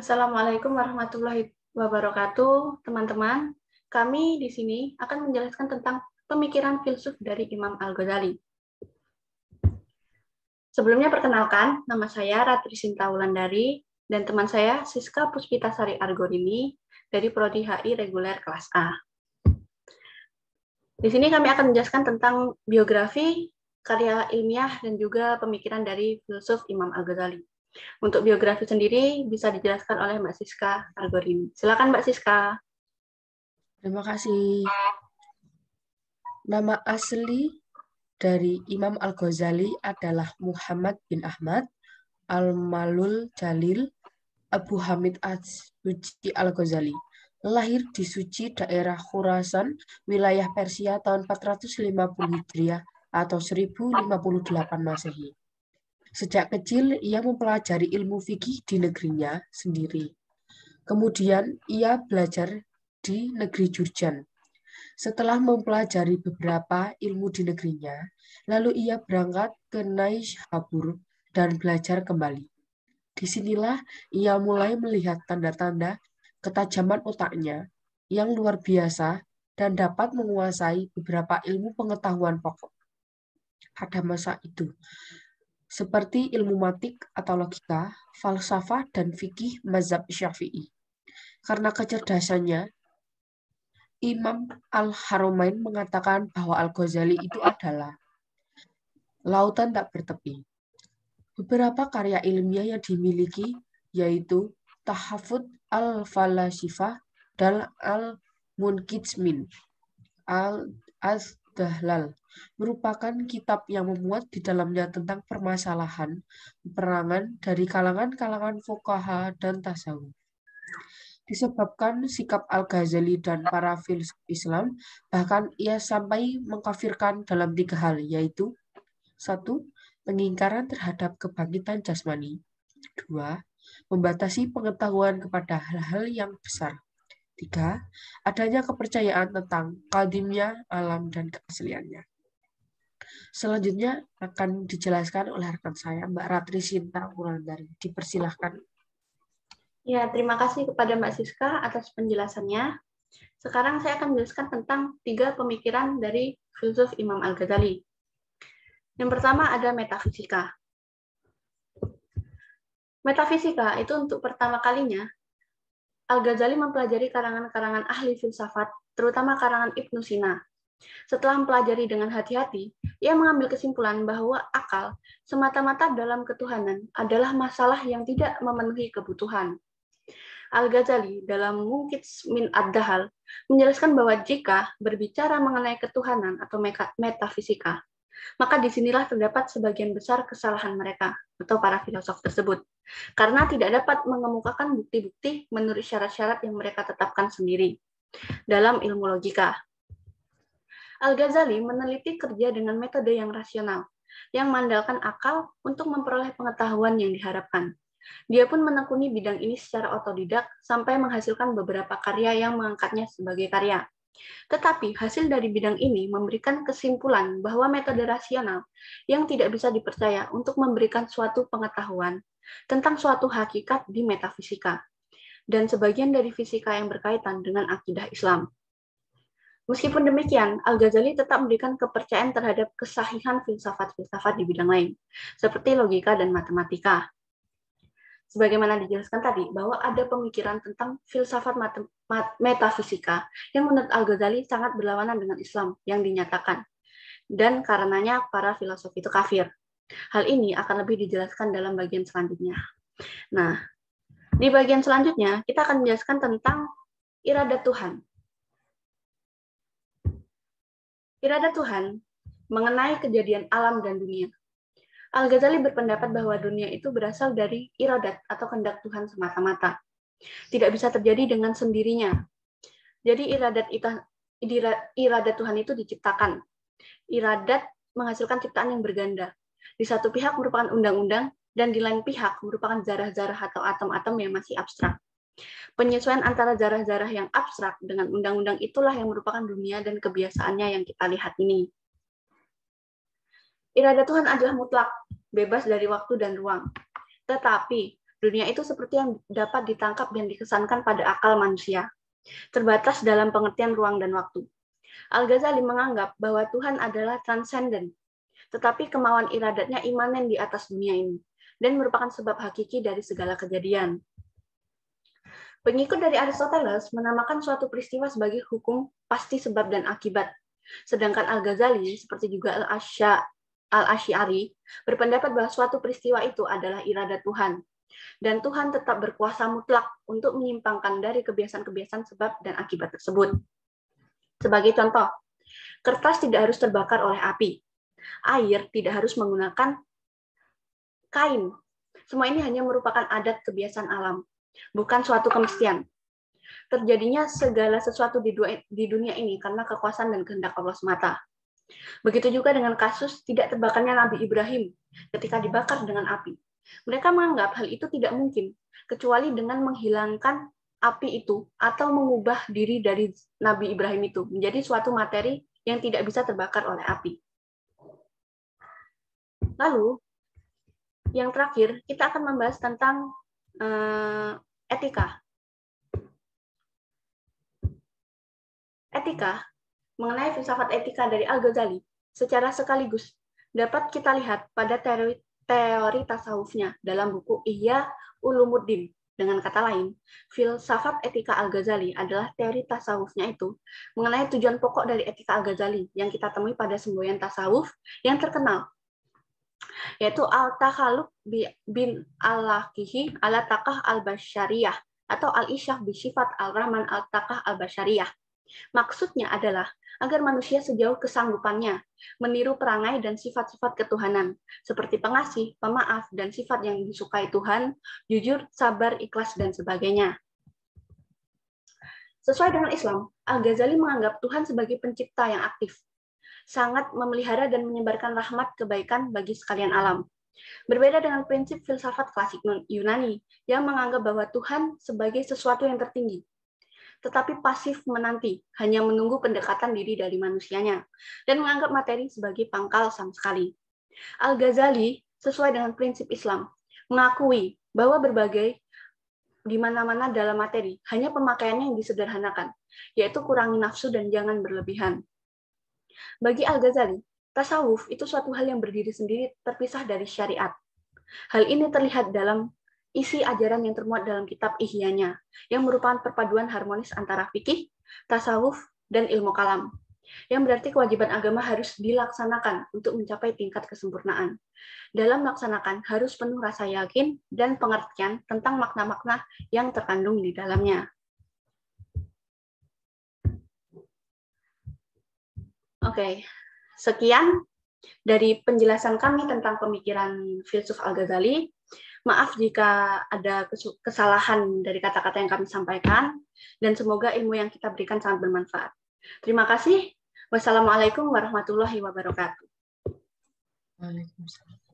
Assalamualaikum warahmatullahi wabarakatuh, teman-teman. Kami di sini akan menjelaskan tentang pemikiran filsuf dari Imam Al-Ghazali. Sebelumnya perkenalkan, nama saya Ratri Sinta Wulandari dan teman saya Siska Puspitasari Argorini dari Prodi HI Reguler kelas A. Di sini kami akan menjelaskan tentang biografi, karya ilmiah, dan juga pemikiran dari filsuf Imam Al-Ghazali. Untuk biografi sendiri bisa dijelaskan oleh Mbak Siska Argorini. Silakan Mbak Siska. Terima kasih. Nama asli dari Imam Al-Ghazali adalah Muhammad bin Ahmad Al-Malul Jalil Abu Hamid As-Suci Al-Ghazali. Lahir di Suci, daerah Khurasan, wilayah Persia tahun 450 Hijriah atau 1058 Masehi. Sejak kecil, ia mempelajari ilmu fikih di negerinya sendiri. Kemudian, ia belajar di negeri Jurjan. Setelah mempelajari beberapa ilmu di negerinya, lalu ia berangkat ke Naishabur dan belajar kembali. Disinilah ia mulai melihat tanda-tanda ketajaman otaknya yang luar biasa dan dapat menguasai beberapa ilmu pengetahuan pokok pada masa itu, seperti ilmu mantik atau logika, falsafah, dan fikih mazhab Syafi'i. Karena kecerdasannya, Imam Al-Haramain mengatakan bahwa Al-Ghazali itu adalah lautan tak bertepi. Beberapa karya ilmiah yang dimiliki yaitu Tahafut Al-Falasifah dan Al-Munqidh Al-Dahlal merupakan kitab yang memuat di dalamnya tentang permasalahan peperangan dari kalangan-kalangan fuqaha dan tasawuf. Disebabkan sikap Al-Ghazali dan para filsuf Islam, bahkan ia sampai mengkafirkan dalam 3 hal, yaitu 1. Pengingkaran terhadap kebangkitan jasmani. 2. Membatasi pengetahuan kepada hal-hal yang besar. 3. Adanya kepercayaan tentang qadimnya alam dan keasliannya. Selanjutnya akan dijelaskan oleh rekan saya, Mbak Ratri Sinta Wulandari. Dipersilahkan. Ya, terima kasih kepada Mbak Siska atas penjelasannya. Sekarang saya akan menjelaskan tentang 3 pemikiran dari filsuf Imam Al-Ghazali. Yang pertama ada metafisika. Metafisika itu untuk pertama kalinya Al-Ghazali mempelajari karangan-karangan ahli filsafat, terutama karangan Ibnu Sina. Setelah mempelajari dengan hati-hati, ia mengambil kesimpulan bahwa akal semata-mata dalam ketuhanan adalah masalah yang tidak memenuhi kebutuhan. Al-Ghazali dalam Munqidh min ad-Dahl menjelaskan bahwa jika berbicara mengenai ketuhanan atau metafisika, maka disinilah terdapat sebagian besar kesalahan mereka atau para filosof tersebut, karena tidak dapat mengemukakan bukti-bukti menurut syarat-syarat yang mereka tetapkan sendiri dalam ilmu logika. Al-Ghazali meneliti kerja dengan metode yang rasional, yang mengandalkan akal untuk memperoleh pengetahuan yang diharapkan. Dia pun menekuni bidang ini secara otodidak sampai menghasilkan beberapa karya yang mengangkatnya sebagai karya. Tetapi hasil dari bidang ini memberikan kesimpulan bahwa metode rasional yang tidak bisa dipercaya untuk memberikan suatu pengetahuan tentang suatu hakikat di metafisika, dan sebagian dari fisika yang berkaitan dengan akidah Islam. Meskipun demikian, Al-Ghazali tetap memberikan kepercayaan terhadap kesahihan filsafat-filsafat di bidang lain, seperti logika dan matematika. Sebagaimana dijelaskan tadi, bahwa ada pemikiran tentang filsafat metafisika yang menurut Al-Ghazali sangat berlawanan dengan Islam yang dinyatakan, dan karenanya para filosof itu kafir. Hal ini akan lebih dijelaskan dalam bagian selanjutnya. Nah, di bagian selanjutnya kita akan menjelaskan tentang iradat Tuhan. Iradat Tuhan mengenai kejadian alam dan dunia. Al-Ghazali berpendapat bahwa dunia itu berasal dari iradat atau kehendak Tuhan semata-mata. Tidak bisa terjadi dengan sendirinya. Jadi iradat Tuhan itu diciptakan. Iradat menghasilkan ciptaan yang berganda. Di satu pihak merupakan undang-undang, dan di lain pihak merupakan zarah-zarah atau atom-atom yang masih abstrak. Penyesuaian antara zarah-zarah yang abstrak dengan undang-undang itulah yang merupakan dunia dan kebiasaannya yang kita lihat ini. Iradat Tuhan adalah mutlak, bebas dari waktu dan ruang. Tetapi, Dunia itu seperti yang dapat ditangkap dan dikesankan pada akal manusia, terbatas dalam pengertian ruang dan waktu. Al-Ghazali menganggap bahwa Tuhan adalah transenden, tetapi kemauan iradatnya imanen di atas dunia ini, dan merupakan sebab hakiki dari segala kejadian. Pengikut dari Aristoteles menamakan suatu peristiwa sebagai hukum pasti sebab dan akibat, sedangkan Al-Ghazali, seperti juga Al-Asy'ari, berpendapat bahwa suatu peristiwa itu adalah iradat Tuhan, dan Tuhan tetap berkuasa mutlak untuk menyimpangkan dari kebiasaan-kebiasaan sebab dan akibat tersebut. Sebagai contoh, kertas tidak harus terbakar oleh api, air tidak harus menggunakan kain. Semua ini hanya merupakan adat kebiasaan alam, bukan suatu kemestian. Terjadinya segala sesuatu di dunia ini karena kekuasaan dan kehendak Allah semata. Begitu juga dengan kasus tidak terbakarnya Nabi Ibrahim ketika dibakar dengan api. Mereka menganggap hal itu tidak mungkin, kecuali dengan menghilangkan api itu atau mengubah diri dari Nabi Ibrahim itu menjadi suatu materi yang tidak bisa terbakar oleh api. Lalu, yang terakhir, kita akan membahas tentang etika. Etika, mengenai filsafat etika dari Al-Ghazali, secara sekaligus dapat kita lihat pada teori tasawufnya dalam buku Ihya Ulumuddin. Dengan kata lain, filsafat etika Al-Ghazali adalah teori tasawufnya itu mengenai tujuan pokok dari etika Al-Ghazali yang kita temui pada semboyan tasawuf yang terkenal, yaitu Al-Takhalluq bin Al-Laqihi ala Taqah al-Basyariyah atau Al-Isyah bi Sifat al-Rahman al-Taqah al-Basyariyah. Maksudnya adalah agar manusia sejauh kesanggupannya meniru perangai dan sifat-sifat ketuhanan, seperti pengasih, pemaaf, dan sifat yang disukai Tuhan, jujur, sabar, ikhlas, dan sebagainya. Sesuai dengan Islam, Al-Ghazali menganggap Tuhan sebagai pencipta yang aktif, sangat memelihara dan menyebarkan rahmat kebaikan bagi sekalian alam. Berbeda dengan prinsip filsafat klasik Yunani yang menganggap bahwa Tuhan sebagai sesuatu yang tertinggi, tetapi pasif menanti, hanya menunggu pendekatan diri dari manusianya, dan menganggap materi sebagai pangkal sama sekali. Al-Ghazali, sesuai dengan prinsip Islam, mengakui bahwa berbagai di mana-mana dalam materi, hanya pemakaiannya yang disederhanakan, yaitu kurangi nafsu dan jangan berlebihan. Bagi Al-Ghazali, tasawuf itu suatu hal yang berdiri sendiri terpisah dari syariat. Hal ini terlihat dalam isi ajaran yang termuat dalam kitab Ihya-nya, yang merupakan perpaduan harmonis antara fikih, tasawuf, dan ilmu kalam, yang berarti kewajiban agama harus dilaksanakan untuk mencapai tingkat kesempurnaan. Dalam melaksanakan harus penuh rasa yakin dan pengertian tentang makna-makna yang terkandung di dalamnya. Oke, sekian dari penjelasan kami tentang pemikiran filsuf Al-Ghazali. Maaf jika ada kesalahan dari kata-kata yang kami sampaikan, dan semoga ilmu yang kita berikan sangat bermanfaat. Terima kasih. Wassalamualaikum warahmatullahi wabarakatuh. Waalaikumsalam.